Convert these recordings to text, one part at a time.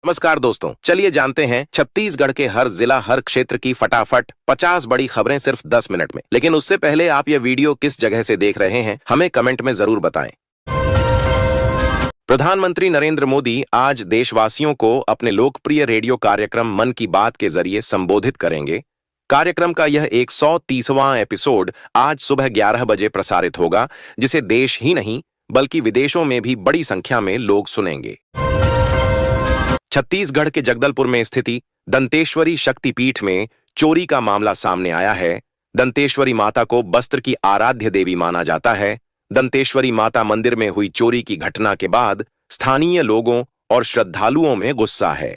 नमस्कार दोस्तों, चलिए जानते हैं छत्तीसगढ़ के हर जिला हर क्षेत्र की फटाफट 50 बड़ी खबरें सिर्फ 10 मिनट में। लेकिन उससे पहले आप ये वीडियो किस जगह से देख रहे हैं हमें कमेंट में जरूर बताएं। प्रधानमंत्री नरेंद्र मोदी आज देशवासियों को अपने लोकप्रिय रेडियो कार्यक्रम मन की बात के जरिए संबोधित करेंगे। कार्यक्रम का यह 130वां एपिसोड आज सुबह 11 बजे प्रसारित होगा, जिसे देश ही नहीं बल्कि विदेशों में भी बड़ी संख्या में लोग सुनेंगे। छत्तीसगढ़ के जगदलपुर में स्थिति दंतेश्वरी शक्तिपीठ में चोरी का मामला सामने आया है। दंतेश्वरी माता को बस्त्र की आराध्य देवी माना जाता है। दंतेश्वरी माता मंदिर में हुई चोरी की घटना के बाद स्थानीय लोगों और श्रद्धालुओं में गुस्सा है।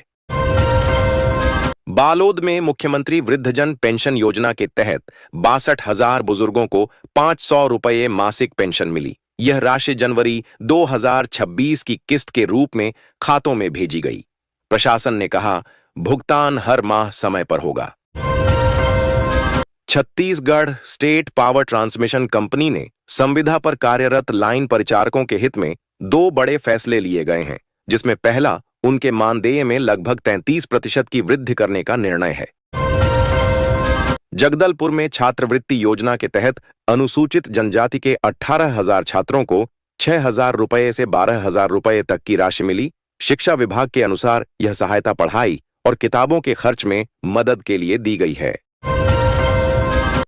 बालोद में मुख्यमंत्री वृद्धजन पेंशन योजना के तहत 62,000 बुजुर्गों को 500 रुपये मासिक पेंशन मिली। यह राशि जनवरी 2026 की किस्त के रूप में खातों में भेजी गई। प्रशासन ने कहा, भुगतान हर माह समय पर होगा। Chhattisgarh state power transmission company ने संविदा पर कार्यरत लाइन परिचारकों के हित में 2 बड़े फैसले लिए गए हैं, जिसमें पहला उनके मानदेय में लगभग 33% की वृद्धि करने का निर्णय है। जगदलपुर में छात्रवृत्ति योजना के तहत अनुसूचित जनजाति के 18,000 छात्रों को 6,000 रुपये से 12,000 रुपये तक की राशि मिली। शिक्षा विभाग के अनुसार यह सहायता पढ़ाई और किताबों के खर्च में मदद के लिए दी गई है।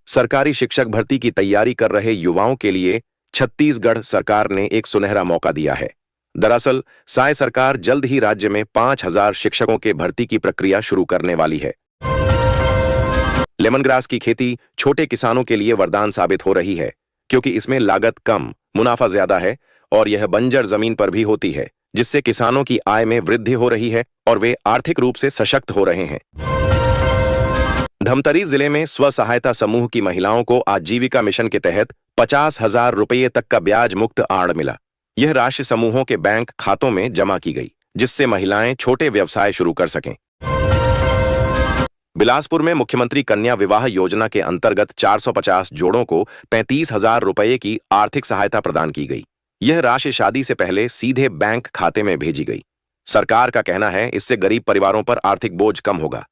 सरकारी शिक्षक भर्ती की तैयारी कर रहे युवाओं के लिए छत्तीसगढ़ सरकार ने एक सुनहरा मौका दिया है। दरअसल साय सरकार जल्द ही राज्य में 5,000 शिक्षकों के भर्ती की प्रक्रिया शुरू करने वाली है। लेमन ग्रास की खेती छोटे किसानों के लिए वरदान साबित हो रही है, क्योंकि इसमें लागत कम, मुनाफा ज्यादा है और यह बंजर जमीन पर भी होती है, जिससे किसानों की आय में वृद्धि हो रही है और वे आर्थिक रूप से सशक्त हो रहे हैं। धमतरी जिले में स्व सहायता समूह की महिलाओं को आजीविका मिशन के तहत 50,000 रुपये तक का ब्याज मुक्त आड़ मिला। यह राशि समूहों के बैंक खातों में जमा की गई, जिससे महिलाएं छोटे व्यवसाय शुरू कर सकें। बिलासपुर में मुख्यमंत्री कन्या विवाह योजना के अंतर्गत 450 जोड़ों को 35,000 रुपये की आर्थिक सहायता प्रदान की गई। यह राशि शादी से पहले सीधे बैंक खाते में भेजी गई। सरकार का कहना है, इससे गरीब परिवारों पर आर्थिक बोझ कम होगा।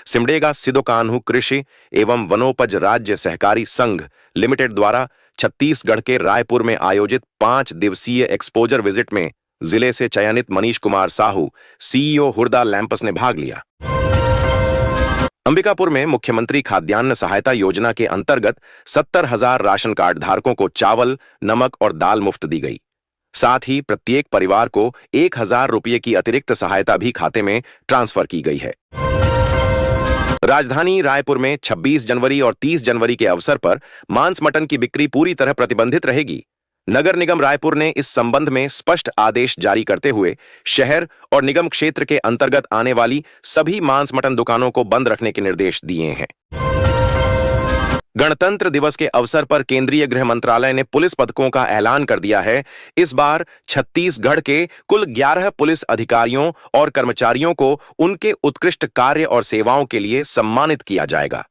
सिमडेगा सिदोकान्हू कृषि एवं वनोपज राज्य सहकारी संघ लिमिटेड द्वारा छत्तीसगढ़ के रायपुर में आयोजित 5 दिवसीय एक्सपोजर विजिट में जिले से चयनित मनीष कुमार साहू, सीईओ हुरदा लैंपस ने भाग लिया। अंबिकापुर में मुख्यमंत्री खाद्यान्न सहायता योजना के अंतर्गत 70,000 राशन कार्ड धारकों को चावल, नमक और दाल मुफ्त दी गई। साथ ही प्रत्येक परिवार को 1,000 रुपये की अतिरिक्त सहायता भी खाते में ट्रांसफर की गई है। राजधानी रायपुर में 26 जनवरी और 30 जनवरी के अवसर पर मांस मटन की बिक्री पूरी तरह प्रतिबंधित रहेगी। नगर निगम रायपुर ने इस संबंध में स्पष्ट आदेश जारी करते हुए शहर और निगम क्षेत्र के अंतर्गत आने वाली सभी मांस मटन दुकानों को बंद रखने के निर्देश दिए हैं। गणतंत्र दिवस के अवसर पर केंद्रीय गृह मंत्रालय ने पुलिस पदकों का ऐलान कर दिया है। इस बार छत्तीसगढ़ के कुल 11 पुलिस अधिकारियों और कर्मचारियों को उनके उत्कृष्ट कार्य और सेवाओं के लिए सम्मानित किया जाएगा।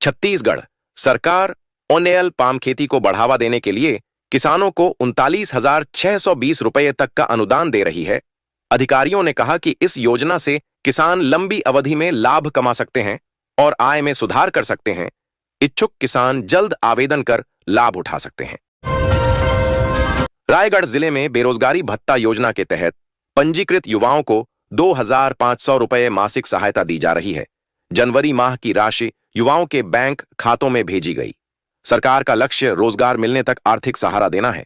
छत्तीसगढ़ सरकार ओनेल पाम खेती को बढ़ावा देने के लिए किसानों को 39,620 रुपये तक का अनुदान दे रही है। अधिकारियों ने कहा कि इस योजना से किसान लंबी अवधि में लाभ कमा सकते हैं और आय में सुधार कर सकते हैं। इच्छुक किसान जल्द आवेदन कर लाभ उठा सकते हैं। रायगढ़ जिले में बेरोजगारी भत्ता योजना के तहत पंजीकृत युवाओं को 2,500 रुपये मासिक सहायता दी जा रही है। जनवरी माह की राशि युवाओं के बैंक खातों में भेजी गई। सरकार का लक्ष्य रोजगार मिलने तक आर्थिक सहारा देना है।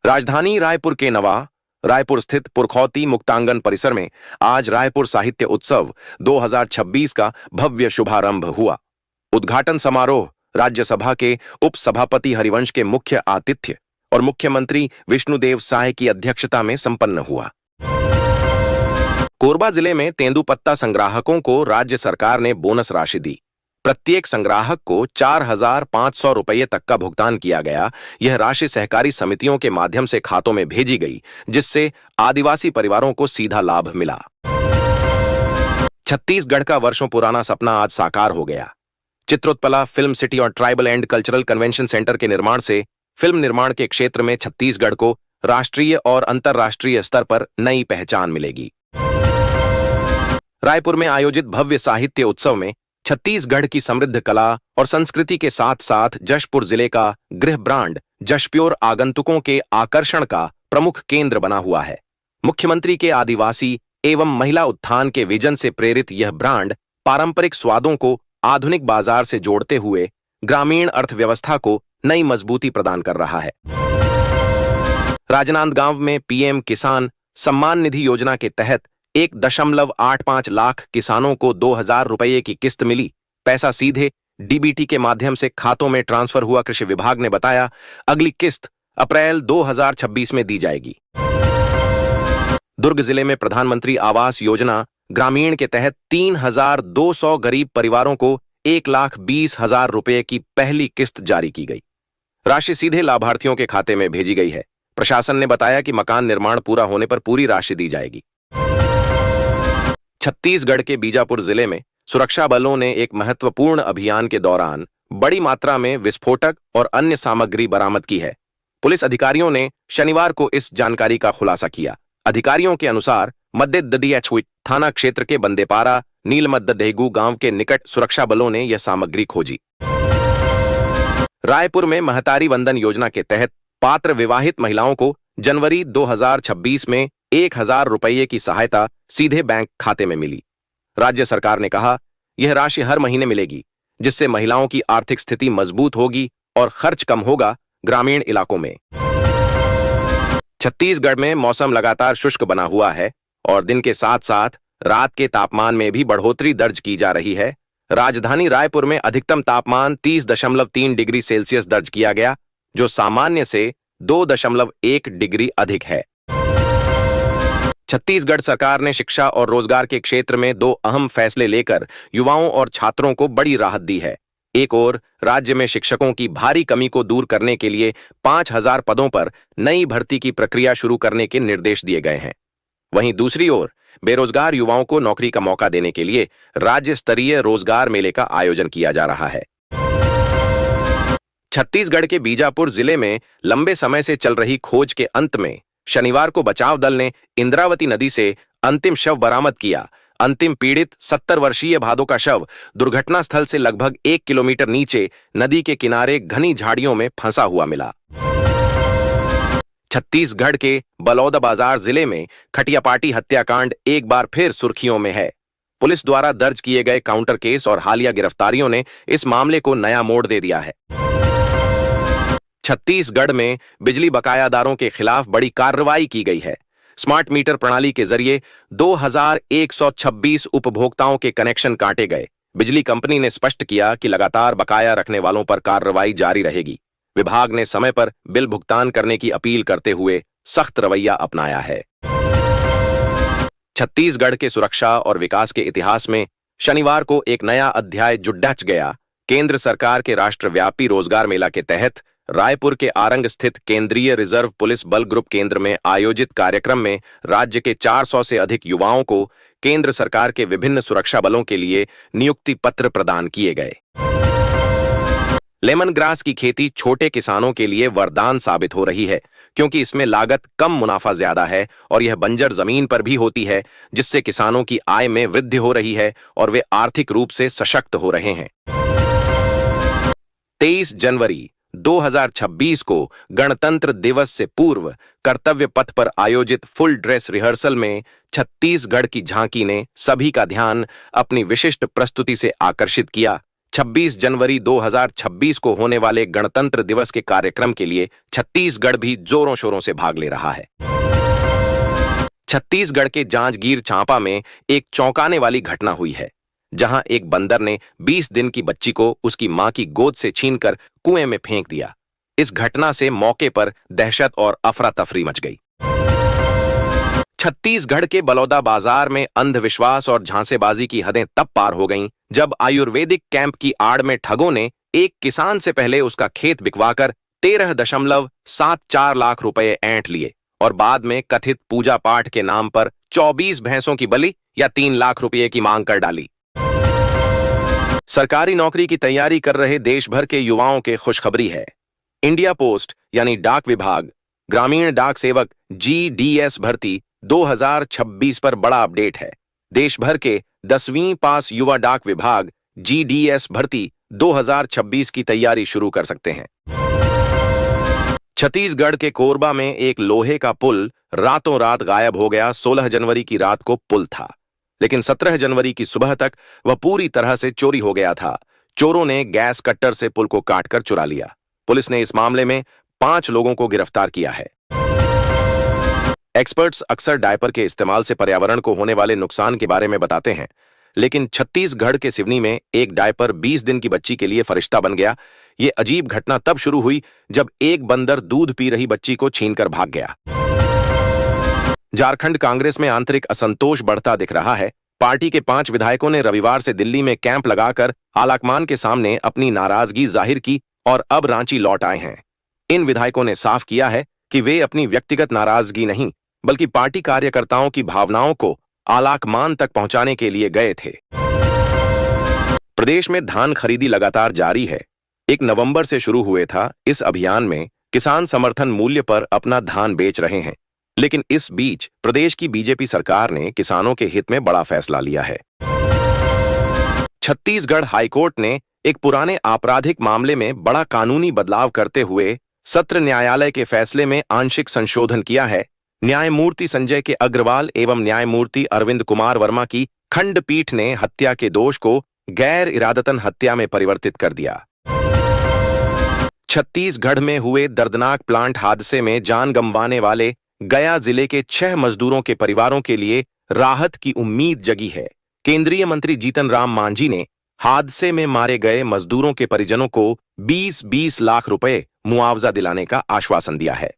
राजधानी रायपुर के नवा रायपुर स्थित पुरखौती मुक्तांगन परिसर में आज रायपुर साहित्य उत्सव 2026 का भव्य शुभारंभ हुआ। उद्घाटन समारोह राज्यसभा के उपसभापति हरिवंश के मुख्य आतिथ्य और मुख्यमंत्री विष्णुदेव साय की अध्यक्षता में संपन्न हुआ। कोरबा जिले में तेंदुपत्ता संग्राहकों को राज्य सरकार ने बोनस राशि दी। प्रत्येक संग्राहक को 4,500 रुपये तक का भुगतान किया गया। यह राशि सहकारी समितियों के माध्यम से खातों में भेजी गई, जिससे आदिवासी परिवारों को सीधा लाभ मिला। छत्तीसगढ़ का वर्षों पुराना सपना आज साकार हो गया। चित्रोत्पला फिल्म सिटी और tribal and cultural convention centre के निर्माण से फिल्म निर्माण के क्षेत्र में छत्तीसगढ़ को राष्ट्रीय और अंतर्राष्ट्रीय स्तर पर नई पहचान मिलेगी। रायपुर में आयोजित भव्य साहित्य उत्सव में छत्तीसगढ़ की समृद्ध कला और संस्कृति के साथ साथ जशपुर जिले का गृह ब्रांड जशप्योर आगंतुकों के आकर्षण का प्रमुख केंद्र बना हुआ है। मुख्यमंत्री के आदिवासी एवं महिला उत्थान के विजन से प्रेरित यह ब्रांड पारंपरिक स्वादों को आधुनिक बाजार से जोड़ते हुए ग्रामीण अर्थव्यवस्था को नई मजबूती प्रदान कर रहा है। राजनांदगांव में पीएम किसान सम्मान निधि योजना के तहत 1.85 लाख किसानों को 2,000 रुपये की किस्त मिली। पैसा सीधे डीबीटी के माध्यम से खातों में ट्रांसफर हुआ। कृषि विभाग ने बताया अगली किस्त अप्रैल 2026 में दी जाएगी। दुर्ग जिले में प्रधानमंत्री आवास योजना ग्रामीण के तहत 3,200 गरीब परिवारों को 1,20,000 रुपये की पहली किस्त जारी की गई। राशि सीधे लाभार्थियों के खाते में भेजी गई है। प्रशासन ने बताया कि मकान निर्माण पूरा होने पर पूरी राशि दी जाएगी। छत्तीसगढ़ के बीजापुर जिले में सुरक्षा बलों ने एक महत्वपूर्ण अभियान के दौरान बड़ी मात्रा में विस्फोटक और अन्य सामग्री बरामद की है। पुलिस अधिकारियों ने शनिवार को इस जानकारी का खुलासा किया। अधिकारियों के अनुसार मध्य दडियाछुई थाना क्षेत्र के बंदेपारा नीलमद्देगू गांव के निकट सुरक्षा बलों ने यह सामग्री खोजी। रायपुर में महतारी वंदन योजना के तहत पात्र विवाहित महिलाओं को जनवरी 2026 में 1,000 रुपये की सहायता सीधे बैंक खाते में मिली। राज्य सरकार ने कहा यह राशि हर महीने मिलेगी, जिससे महिलाओं की आर्थिक स्थिति मजबूत होगी और खर्च कम होगा। ग्रामीण इलाकों में छत्तीसगढ़ में मौसम लगातार शुष्क बना हुआ है और दिन के साथ साथ रात के तापमान में भी बढ़ोतरी दर्ज की जा रही है। राजधानी रायपुर में अधिकतम तापमान 30.3 डिग्री सेल्सियस दर्ज किया गया, जो सामान्य से 2.1 डिग्री अधिक है। छत्तीसगढ़ सरकार ने शिक्षा और रोजगार के क्षेत्र में 2 अहम फैसले लेकर युवाओं और छात्रों को बड़ी राहत दी है। एक ओर राज्य में शिक्षकों की भारी कमी को दूर करने के लिए 5,000 पदों पर नई भर्ती की प्रक्रिया शुरू करने के निर्देश दिए गए हैं। वहीं दूसरी ओर बेरोजगार युवाओं को नौकरी का मौका देने के लिए राज्य स्तरीय रोजगार मेले का आयोजन किया जा रहा है। छत्तीसगढ़ के बीजापुर जिले में लंबे समय से चल रही खोज के अंत में शनिवार को बचाव दल ने इंद्रावती नदी से अंतिम शव बरामद किया। अंतिम पीड़ित 70 वर्षीय भादो का शव दुर्घटना स्थल से लगभग 1 किलोमीटर नीचे नदी के किनारे घनी झाड़ियों में फंसा हुआ मिला। छत्तीसगढ़ के बलौदाबाजार जिले में खटियापाटी हत्याकांड एक बार फिर सुर्खियों में है। पुलिस द्वारा दर्ज किए गए काउंटर केस और हालिया गिरफ्तारियों ने इस मामले को नया मोड़ दे दिया है। छत्तीसगढ़ में बिजली बकायादारों के खिलाफ बड़ी कार्रवाई की गई है। स्मार्ट मीटर प्रणाली के जरिए 2,126 उपभोक्ताओं के कनेक्शन काटे गए। बिजली कंपनी ने स्पष्ट किया कि लगातार बकाया रखने वालों पर कार्रवाई जारी रहेगी। विभाग ने समय पर बिल भुगतान करने की अपील करते हुए सख्त रवैया अपनाया है। छत्तीसगढ़ के सुरक्षा और विकास के इतिहास में शनिवार को एक नया अध्याय जुड़ गया। केंद्र सरकार के राष्ट्रव्यापी रोजगार मेला के तहत रायपुर के आरंग स्थित केंद्रीय रिजर्व पुलिस बल ग्रुप केंद्र में आयोजित कार्यक्रम में राज्य के 400 से अधिक युवाओं को केंद्र सरकार के विभिन्न सुरक्षा बलों के लिए नियुक्ति पत्र प्रदान किए गए। लेमन ग्रास की खेती छोटे किसानों के लिए वरदान साबित हो रही है, क्योंकि इसमें लागत कम, मुनाफा ज्यादा है और यह बंजर जमीन पर भी होती है, जिससे किसानों की आय में वृद्धि हो रही है और वे आर्थिक रूप से सशक्त हो रहे हैं। 23 जनवरी 2026 को गणतंत्र दिवस से पूर्व कर्तव्य पथ पर आयोजित फुल ड्रेस रिहर्सल में छत्तीसगढ़ की झांकी ने सभी का ध्यान अपनी विशिष्ट प्रस्तुति से आकर्षित किया। 26 जनवरी 2026 को होने वाले गणतंत्र दिवस के कार्यक्रम के लिए छत्तीसगढ़ भी जोरों शोरों से भाग ले रहा है। छत्तीसगढ़ के जांजगीर चांपा में एक चौंकाने वाली घटना हुई है, जहां एक बंदर ने 20 दिन की बच्ची को उसकी मां की गोद से छीनकर कुएं में फेंक दिया। इस घटना से मौके पर दहशत और अफरा तफरी मच गई। छत्तीसगढ़ के बलौदाबाजार में अंधविश्वास और झांसेबाजी की हदें तब पार हो गईं, जब आयुर्वेदिक कैंप की आड़ में ठगों ने एक किसान से पहले उसका खेत बिकवाकर 13.74 लाख रुपए ऐंठ लिए और बाद में कथित पूजा पाठ के नाम पर 24 भैंसों की बलि या 3 लाख रुपए की मांग कर डाली। सरकारी नौकरी की तैयारी कर रहे देश भर के युवाओं के खुशखबरी है। इंडिया पोस्ट यानी डाक विभाग ग्रामीण डाक सेवक GDS भर्ती 2026 पर बड़ा अपडेट है। देश भर के 10वीं पास युवा डाक विभाग GDS भर्ती 2026 की तैयारी शुरू कर सकते हैं। छत्तीसगढ़ के कोरबा में एक लोहे का पुल रातों रात गायब हो गया। 16 जनवरी की रात को पुल था, लेकिन 17 जनवरी की सुबह तक वह पूरी तरह से चोरी हो गया था। चोरों ने गैस कट्टर से पुल को काटकर चुरा लिया। पुलिस ने इस मामले में 5 लोगों को गिरफ्तार किया है। एक्सपर्ट्स अक्सर डायपर के इस्तेमाल से पर्यावरण को होने वाले नुकसान के बारे में बताते हैं, लेकिन छत्तीसगढ़ के सिवनी में एक डायपर 20 दिन की बच्ची के लिए फरिश्ता बन गया। ये अजीब घटना तब शुरू हुई जब एक बंदर दूध पी रही बच्ची को छीनकर भाग गया। झारखंड कांग्रेस में आंतरिक असंतोष बढ़ता दिख रहा है। पार्टी के 5 विधायकों ने रविवार से दिल्ली में कैंप लगाकर आलाकमान के सामने अपनी नाराजगी जाहिर की और अब रांची लौट आए हैं। इन विधायकों ने साफ किया है कि वे अपनी व्यक्तिगत नाराजगी नहीं, बल्कि पार्टी कार्यकर्ताओं की भावनाओं को आलाकमान तक पहुंचाने के लिए गए थे। प्रदेश में धान खरीदी लगातार जारी है। 1 नवंबर से शुरू हुए था। इस अभियान में किसान समर्थन मूल्य पर अपना धान बेच रहे हैं, लेकिन इस बीच प्रदेश की बीजेपी सरकार ने किसानों के हित में बड़ा फैसला लिया है। छत्तीसगढ़ हाईकोर्ट ने एक पुराने आपराधिक मामले में बड़ा कानूनी बदलाव करते हुए सत्र न्यायालय के फैसले में आंशिक संशोधन किया है। न्यायमूर्ति संजय के अग्रवाल एवं न्यायमूर्ति अरविंद कुमार वर्मा की खंडपीठ ने हत्या के दोष को गैर इरादतन हत्या में परिवर्तित कर दिया। छत्तीसगढ़ में हुए दर्दनाक प्लांट हादसे में जान गंवाने वाले गया जिले के 6 मजदूरों के परिवारों के लिए राहत की उम्मीद जगी है। केंद्रीय मंत्री जीतन राम मांझी ने हादसे में मारे गए मजदूरों के परिजनों को 20-20 लाख रुपए मुआवजा दिलाने का आश्वासन दिया है।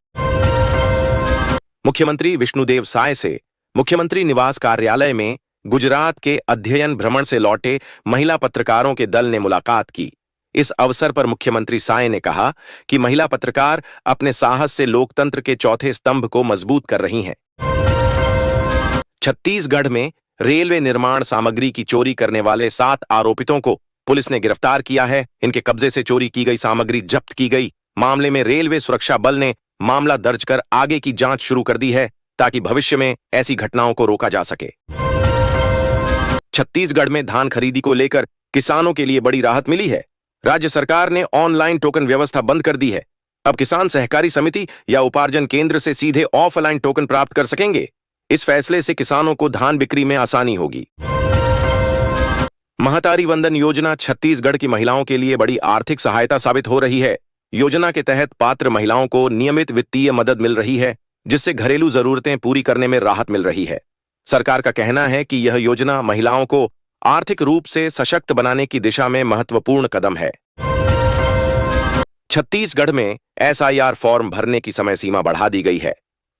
मुख्यमंत्री विष्णुदेव साय से मुख्यमंत्री निवास कार्यालय में गुजरात के अध्ययन भ्रमण से लौटे महिला पत्रकारों के दल ने मुलाकात की। इस अवसर पर मुख्यमंत्री साय ने कहा कि महिला पत्रकार अपने साहस से लोकतंत्र के चौथे स्तंभ को मजबूत कर रही हैं। छत्तीसगढ़ में रेलवे निर्माण सामग्री की चोरी करने वाले 7 आरोपितों को पुलिस ने गिरफ्तार किया है। इनके कब्जे से चोरी की गई सामग्री जब्त की गई। मामले में रेलवे सुरक्षा बल ने मामला दर्ज कर आगे की जांच शुरू कर दी है, ताकि भविष्य में ऐसी घटनाओं को रोका जा सके। छत्तीसगढ़ में धान खरीदी को लेकर किसानों के लिए बड़ी राहत मिली है। राज्य सरकार ने ऑनलाइन टोकन व्यवस्था बंद कर दी है। अब किसान सहकारी समिति या उपार्जन केंद्र से सीधे ऑफलाइन टोकन प्राप्त कर सकेंगे। इस फैसले से किसानों को धान बिक्री में आसानी होगी। महतारी वंदन योजना छत्तीसगढ़ की महिलाओं के लिए बड़ी आर्थिक सहायता साबित हो रही है। योजना के तहत पात्र महिलाओं को नियमित वित्तीय मदद मिल रही है, जिससे घरेलू जरूरतें पूरी करने में राहत मिल रही है। सरकार का कहना है कि यह योजना महिलाओं को आर्थिक रूप से सशक्त बनाने की दिशा में महत्वपूर्ण कदम है। छत्तीसगढ़ में SIR फॉर्म भरने की समय सीमा बढ़ा दी गई है।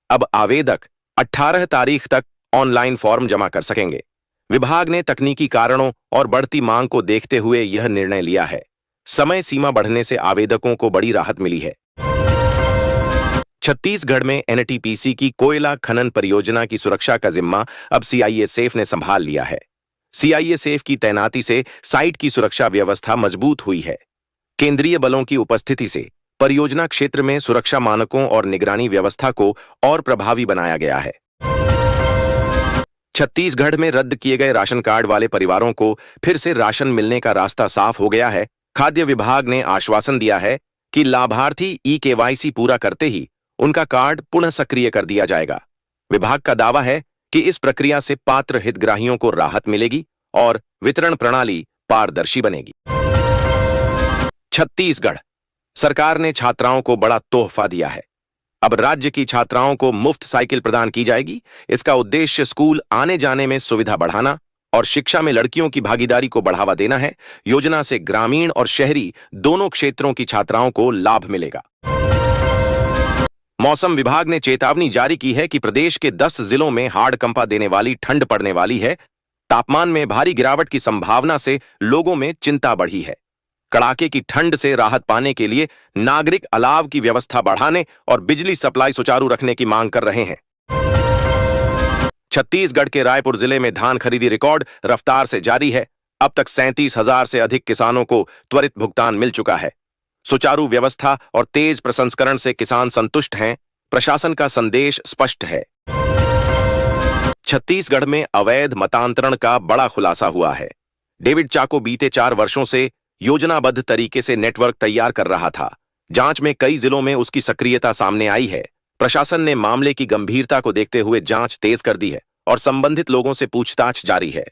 अब आवेदक 18 तारीख तक ऑनलाइन फॉर्म जमा कर सकेंगे। विभाग ने तकनीकी कारणों और बढ़ती मांग को देखते हुए यह निर्णय लिया है। समय सीमा बढ़ने से आवेदकों को बड़ी राहत मिली है। छत्तीसगढ़ में NTPC की कोयला खनन परियोजना की सुरक्षा का जिम्मा अब CISF ने संभाल लिया है। CISF की तैनाती से साइट की सुरक्षा व्यवस्था मजबूत हुई है। केंद्रीय बलों की उपस्थिति से परियोजना क्षेत्र में सुरक्षा मानकों और निगरानी व्यवस्था को और प्रभावी बनाया गया है। छत्तीसगढ़ में रद्द किए गए राशन कार्ड वाले परिवारों को फिर से राशन मिलने का रास्ता साफ हो गया है। खाद्य विभाग ने आश्वासन दिया है कि लाभार्थी eKYC पूरा करते ही उनका कार्ड पुनः सक्रिय कर दिया जाएगा। विभाग का दावा है कि इस प्रक्रिया से पात्र हितग्राहियों को राहत मिलेगी और वितरण प्रणाली पारदर्शी बनेगी। छत्तीसगढ़ सरकार ने छात्राओं को बड़ा तोहफा दिया है। अब राज्य की छात्राओं को मुफ्त साइकिल प्रदान की जाएगी। इसका उद्देश्य स्कूल आने जाने में सुविधा बढ़ाना और शिक्षा में लड़कियों की भागीदारी को बढ़ावा देना है। योजना से ग्रामीण और शहरी दोनों क्षेत्रों की छात्राओं को लाभ मिलेगा। मौसम विभाग ने चेतावनी जारी की है कि प्रदेश के 10 जिलों में हाड़कंपा देने वाली ठंड पड़ने वाली है। तापमान में भारी गिरावट की संभावना से लोगों में चिंता बढ़ी है। कड़ाके की ठंड से राहत पाने के लिए नागरिक अलाव की व्यवस्था बढ़ाने और बिजली सप्लाई सुचारू रखने की मांग कर रहे हैं। छत्तीसगढ़ के रायपुर जिले में धान खरीदी रिकॉर्ड रफ्तार से जारी है। अब तक 37,000 से अधिक किसानों को त्वरित भुगतान मिल चुका है। सुचारू व्यवस्था और तेज प्रसंस्करण से किसान संतुष्ट हैं। प्रशासन का संदेश स्पष्ट है। छत्तीसगढ़ में अवैध मतांतरण का बड़ा खुलासा हुआ है। डेविड चाको बीते 4 वर्षों से योजनाबद्ध तरीके से नेटवर्क तैयार कर रहा था। जांच में कई जिलों में उसकी सक्रियता सामने आई है। प्रशासन ने मामले की गंभीरता को देखते हुए जांच तेज कर दी है और संबंधित लोगों से पूछताछ जारी है।